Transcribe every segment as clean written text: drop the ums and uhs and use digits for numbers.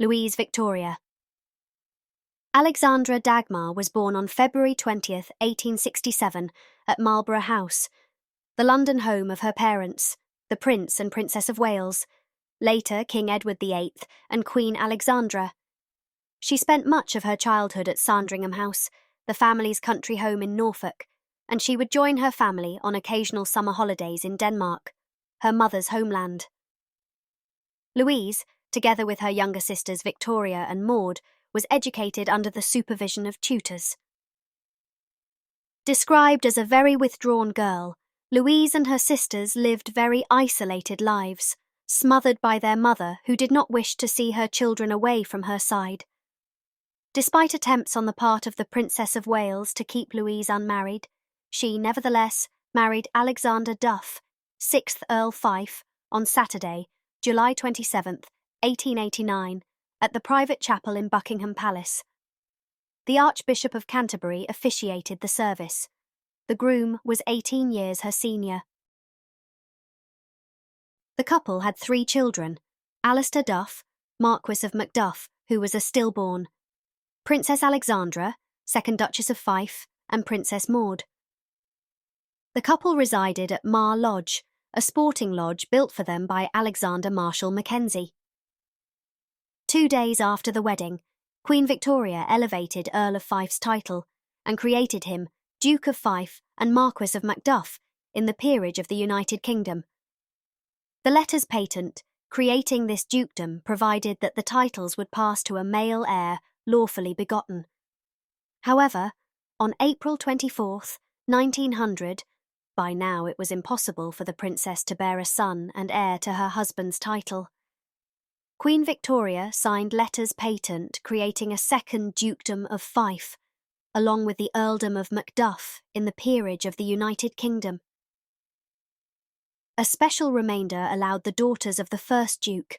Louise Victoria. Alexandra Dagmar was born on February 20th, 1867, at Marlborough House, the London home of her parents, the Prince and Princess of Wales, later King Edward VIII and Queen Alexandra. She spent much of her childhood at Sandringham House, the family's country home in Norfolk, and she would join her family on occasional summer holidays in Denmark, her mother's homeland. Louise, together with her younger sisters Victoria and Maud, was educated under the supervision of tutors. Described as a very withdrawn girl, Louise and her sisters lived very isolated lives, smothered by their mother, who did not wish to see her children away from her side. Despite attempts on the part of the Princess of Wales to keep Louise unmarried, she nevertheless married Alexander Duff, 6th Earl Fife, on Saturday, July 27, 1889, at the private chapel in Buckingham Palace. The Archbishop of Canterbury officiated the service. The groom was 18 years her senior. The couple had 3 children: Alistair Duff, Marquis of Macduff, who was a stillborn, Princess Alexandra, 2nd Duchess of Fife, and Princess Maud. The couple resided at Mar Lodge, a sporting lodge built for them by Alexander Marshall Mackenzie. 2 days after the wedding, Queen Victoria elevated Earl of Fife's title and created him Duke of Fife and Marquis of Macduff in the peerage of the United Kingdom. The letters patent creating this dukedom provided that the titles would pass to a male heir lawfully begotten. However, on April 24, 1900, by now it was impossible for the princess to bear a son and heir to her husband's title. Queen Victoria signed letters patent creating a second dukedom of Fife, along with the earldom of Macduff in the peerage of the United Kingdom. A special remainder allowed the daughters of the first duke,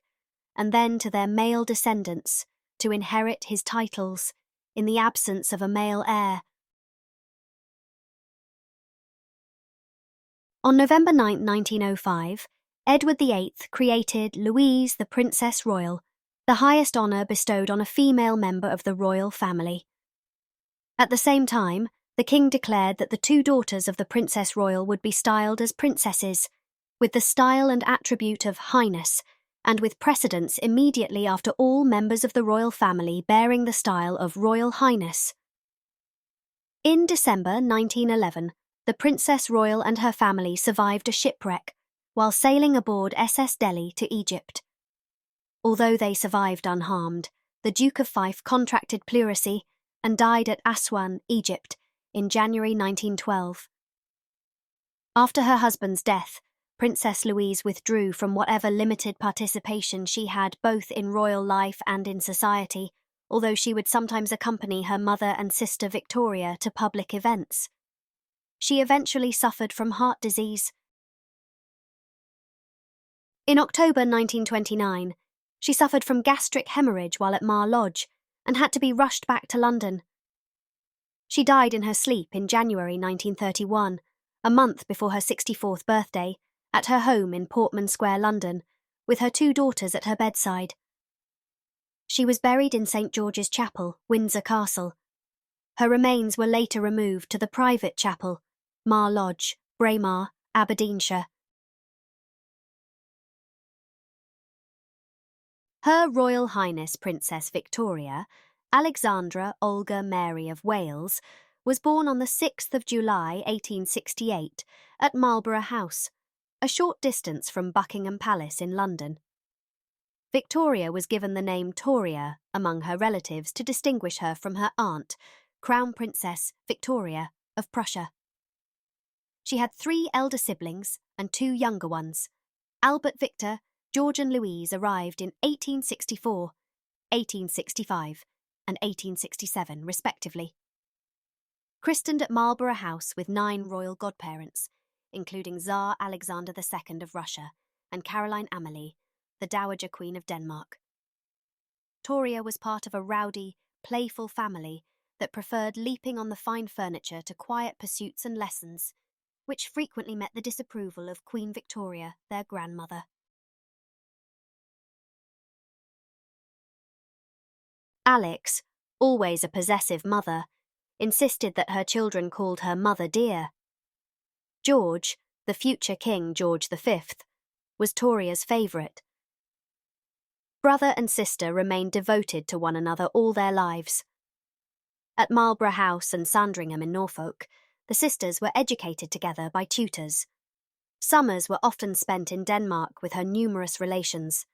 and then to their male descendants, to inherit his titles in the absence of a male heir. On November 9, 1905, Edward VIII created Louise the Princess Royal, the highest honour bestowed on a female member of the royal family. At the same time, the king declared that the 2 daughters of the Princess Royal would be styled as princesses, with the style and attribute of highness, and with precedence immediately after all members of the royal family bearing the style of Royal Highness. In December 1911, the Princess Royal and her family survived a shipwreck while sailing aboard SS Delhi to Egypt. Although they survived unharmed, the Duke of Fife contracted pleurisy and died at Aswan, Egypt, in January 1912. After her husband's death, Princess Louise withdrew from whatever limited participation she had both in royal life and in society, although she would sometimes accompany her mother and sister Victoria to public events. She eventually suffered from heart disease. In October 1929, she suffered from gastric hemorrhage while at Mar Lodge and had to be rushed back to London. She died in her sleep in January 1931, a month before her 64th birthday, at her home in Portman Square, London, with her 2 daughters at her bedside. She was buried in St George's Chapel, Windsor Castle. Her remains were later removed to the private chapel, Mar Lodge, Braemar, Aberdeenshire. Her Royal Highness Princess Victoria, Alexandra Olga Mary of Wales, was born on the 6th of July 1868 at Marlborough House, a short distance from Buckingham Palace in London. Victoria was given the name Toria among her relatives to distinguish her from her aunt, Crown Princess Victoria of Prussia. She had 3 elder siblings and 2 younger ones. Albert Victor, George and Louise arrived in 1864, 1865 and 1867 respectively. Christened at Marlborough House with 9 royal godparents, including Tsar Alexander II of Russia and Caroline Amalie, the Dowager Queen of Denmark. Toria was part of a rowdy, playful family that preferred leaping on the fine furniture to quiet pursuits and lessons, which frequently met the disapproval of Queen Victoria, their grandmother. Alex, always a possessive mother, insisted that her children called her Mother Dear. George, the future King George V, was Toria's favourite. Brother and sister remained devoted to one another all their lives. At Marlborough House and Sandringham in Norfolk, the sisters were educated together by tutors. Summers were often spent in Denmark with her numerous relations.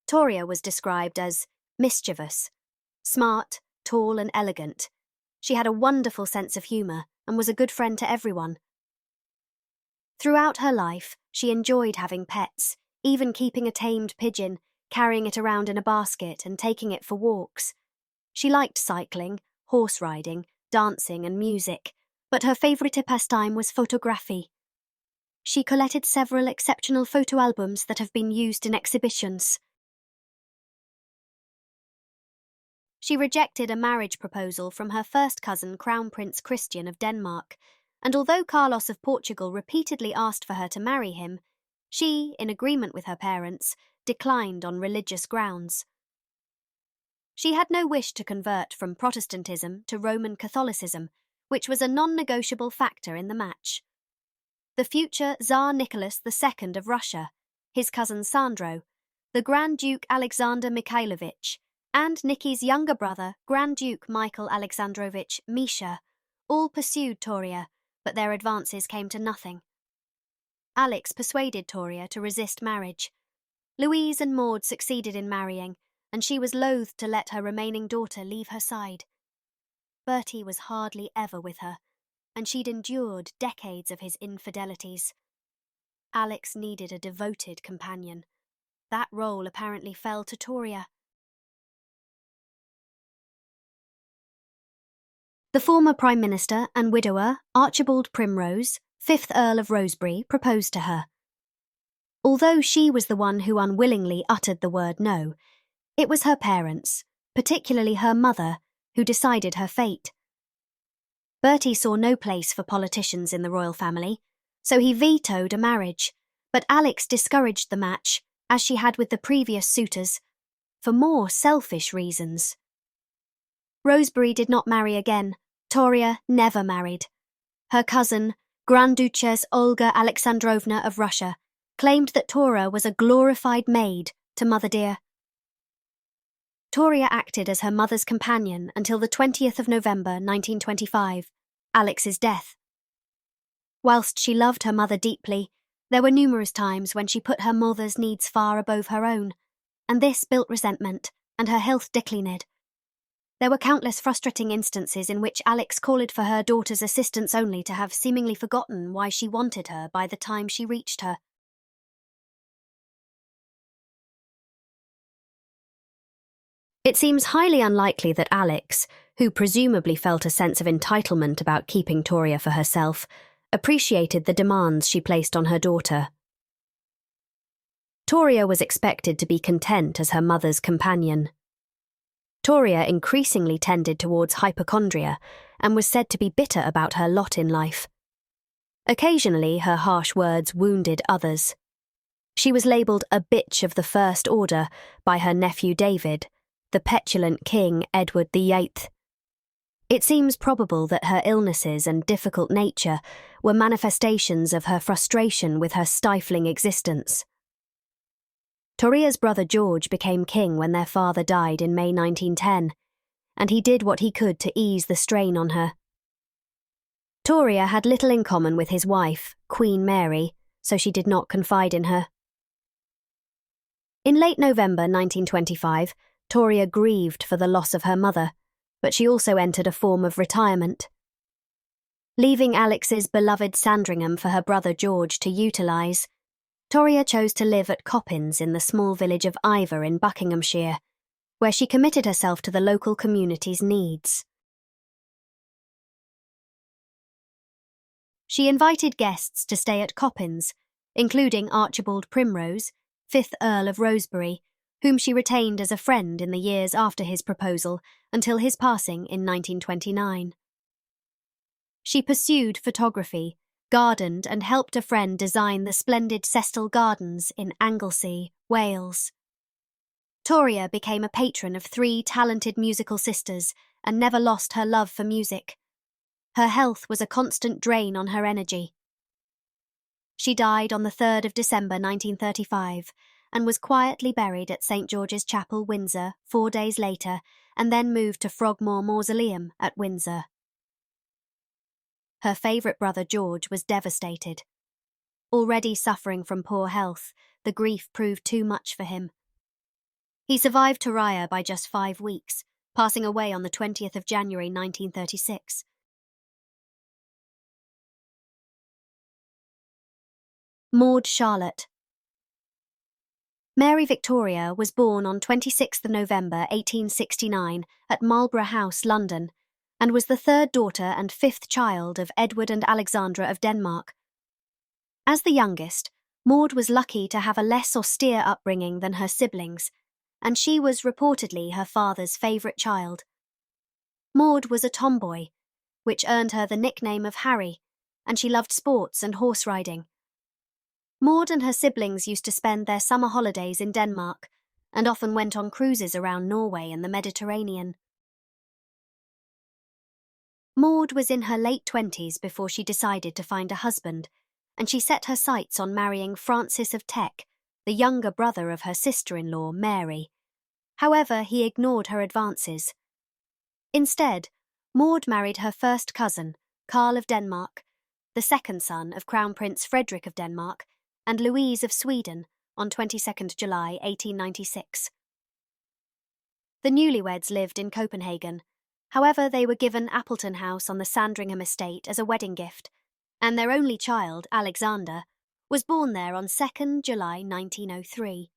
Toria was described as mischievous, smart, tall and elegant. She had a wonderful sense of humour and was a good friend to everyone. Throughout her life, she enjoyed having pets, even keeping a tamed pigeon, carrying it around in a basket and taking it for walks. She liked cycling, horse riding, dancing and music, but her favourite pastime was photography. She collected several exceptional photo albums that have been used in exhibitions. She rejected a marriage proposal from her first cousin Crown Prince Christian of Denmark, and although Carlos of Portugal repeatedly asked for her to marry him, she, in agreement with her parents, declined on religious grounds. She had no wish to convert from Protestantism to Roman Catholicism, which was a non-negotiable factor in the match. The future Tsar Nicholas II of Russia, his cousin Sandro, the Grand Duke Alexander Mikhailovich, and Nikki's younger brother, Grand Duke Michael Alexandrovich Misha, all pursued Toria, but their advances came to nothing. Alex persuaded Toria to resist marriage. Louise and Maud succeeded in marrying, and she was loath to let her remaining daughter leave her side. Bertie was hardly ever with her, and she'd endured decades of his infidelities. Alex needed a devoted companion. That role apparently fell to Toria. The former Prime Minister and widower, Archibald Primrose, 5th Earl of Rosebery, proposed to her. Although she was the one who unwillingly uttered the word no, it was her parents, particularly her mother, who decided her fate. Bertie saw no place for politicians in the royal family, so he vetoed a marriage, but Alex discouraged the match, as she had with the previous suitors, for more selfish reasons. Rosebery did not marry again. Toria never married. Her cousin, Grand Duchess Olga Alexandrovna of Russia, claimed that Toria was a glorified maid to Mother Dear. Toria acted as her mother's companion until the 20th of November 1925, Alex's death. Whilst she loved her mother deeply, there were numerous times when she put her mother's needs far above her own, and this built resentment, and her health declined. There were countless frustrating instances in which Alex called for her daughter's assistance only to have seemingly forgotten why she wanted her by the time she reached her. It seems highly unlikely that Alex, who presumably felt a sense of entitlement about keeping Toria for herself, appreciated the demands she placed on her daughter. Toria was expected to be content as her mother's companion. Toria increasingly tended towards hypochondria and was said to be bitter about her lot in life. Occasionally, her harsh words wounded others. She was labelled a bitch of the First Order by her nephew David, the petulant King Edward VIII. It seems probable that her illnesses and difficult nature were manifestations of her frustration with her stifling existence. Toria's brother George became king when their father died in May 1910, and he did what he could to ease the strain on her. Toria had little in common with his wife, Queen Mary, so she did not confide in her. In late November 1925, Toria grieved for the loss of her mother, but she also entered a form of retirement. Leaving Alex's beloved Sandringham for her brother George to utilise, Toria chose to live at Coppins in the small village of Iver in Buckinghamshire, where she committed herself to the local community's needs. She invited guests to stay at Coppins, including Archibald Primrose, 5th Earl of Rosebery, whom she retained as a friend in the years after his proposal until his passing in 1929. She pursued photography, gardened and helped a friend design the splendid Cestall Gardens in Anglesey, Wales. Victoria became a patron of three talented musical sisters and never lost her love for music. Her health was a constant drain on her energy. She died on the 3rd of December 1935 and was quietly buried at St. George's Chapel, Windsor, 4 days later, and then moved to Frogmore Mausoleum at Windsor. Her favourite brother George was devastated. Already suffering from poor health, the grief proved too much for him. He survived Toria by just 5 weeks, passing away on the 20th of January 1936. Maud Charlotte. Mary Victoria was born on 26th of November 1869 at Marlborough House, London, and was the third daughter and fifth child of Edward and Alexandra of Denmark. As the youngest, Maud was lucky to have a less austere upbringing than her siblings, and she was reportedly her father's favourite child. Maud was a tomboy, which earned her the nickname of Harry, and she loved sports and horse riding. Maud and her siblings used to spend their summer holidays in Denmark and often went on cruises around Norway and the Mediterranean. Maud was in her late 20s before she decided to find a husband, and she set her sights on marrying Francis of Teck, the younger brother of her sister-in-law, Mary. However, he ignored her advances. Instead, Maud married her first cousin, Karl of Denmark, the second son of Crown Prince Frederick of Denmark, and Louise of Sweden on 22nd July 1896. The newlyweds lived in Copenhagen. However, they were given Appleton House on the Sandringham estate as a wedding gift, and their only child, Alexander, was born there on 2nd July 1903.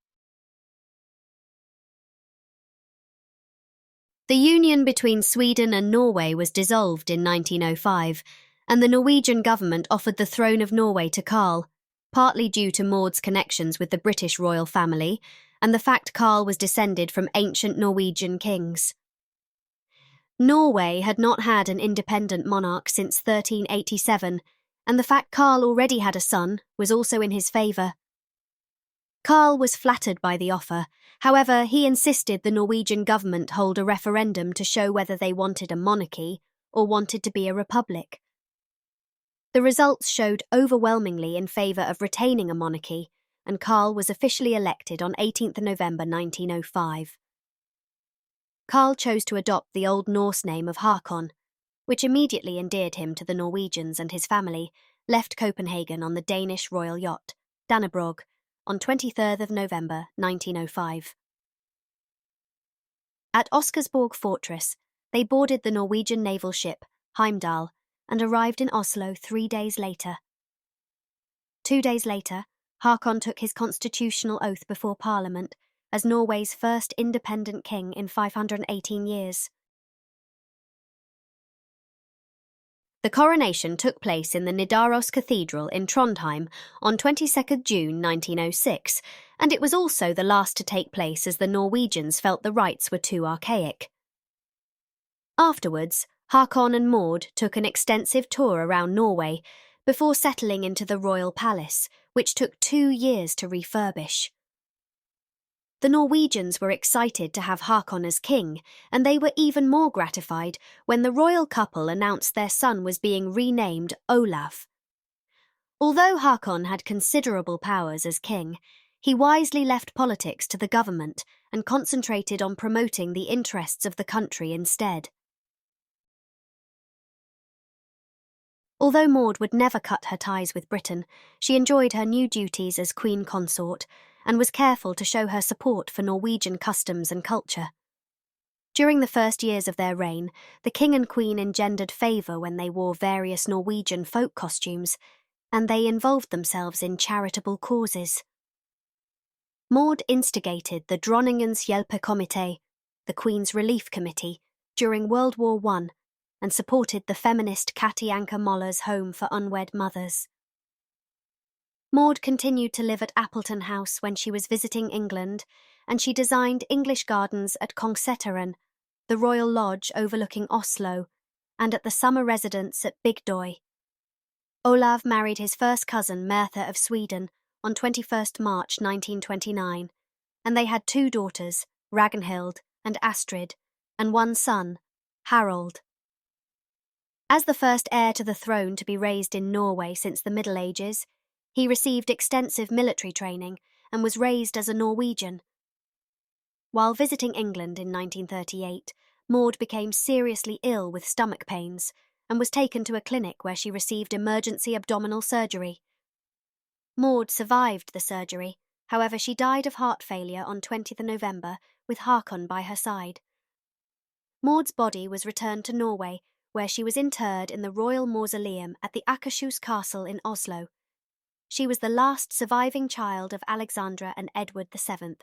The union between Sweden and Norway was dissolved in 1905, and the Norwegian government offered the throne of Norway to Karl, partly due to Maud's connections with the British royal family and the fact Karl was descended from ancient Norwegian kings. Norway had not had an independent monarch since 1387, and the fact Karl already had a son was also in his favour. Karl was flattered by the offer. However, he insisted the Norwegian government hold a referendum to show whether they wanted a monarchy or wanted to be a republic. The results showed overwhelmingly in favour of retaining a monarchy, and Karl was officially elected on 18th November 1905. Karl chose to adopt the Old Norse name of Hakon, which immediately endeared him to the Norwegians, and his family left Copenhagen on the Danish royal yacht, Dannebrog, on 23rd of November 1905. At Oscarsborg Fortress, they boarded the Norwegian naval ship, Heimdall, and arrived in Oslo 3 days later. 2 days later, Hakon took his constitutional oath before Parliament as Norway's first independent king in 518 years. The coronation took place in the Nidaros Cathedral in Trondheim on 22nd June 1906, and it was also the last to take place as the Norwegians felt the rites were too archaic. Afterwards, Hakon and Maud took an extensive tour around Norway before settling into the royal palace, which took 2 years to refurbish. The Norwegians were excited to have Hakon as king, and they were even more gratified when the royal couple announced their son was being renamed Olaf. Although Hakon had considerable powers as king, he wisely left politics to the government and concentrated on promoting the interests of the country instead. Although Maud would never cut her ties with Britain, she enjoyed her new duties as queen consort and was careful to show her support for Norwegian customs and culture. During the first years of their reign, the king and queen engendered favour when they wore various Norwegian folk costumes, and they involved themselves in charitable causes. Maud instigated the Dronningens Hjelpekomité, the Queen's Relief Committee, during World War I, and supported the feminist Katti Anker Moller's Home for Unwed Mothers. Maud continued to live at Appleton House when she was visiting England, and she designed English gardens at Kongsseteren, the Royal Lodge overlooking Oslo, and at the summer residence at Bygdøy. Olav married his first cousin Mertha of Sweden on 21st March 1929, and they had 2 daughters, Ragnhild, and Astrid, and one son, Harold. As the first heir to the throne to be raised in Norway since the Middle Ages, he received extensive military training and was raised as a Norwegian. While visiting England in 1938, Maud became seriously ill with stomach pains and was taken to a clinic where she received emergency abdominal surgery. Maud survived the surgery, however she died of heart failure on 20th November with Håkon by her side. Maud's body was returned to Norway, where she was interred in the royal mausoleum at the Akershus Castle in Oslo. She was the last surviving child of Alexandra and Edward VII,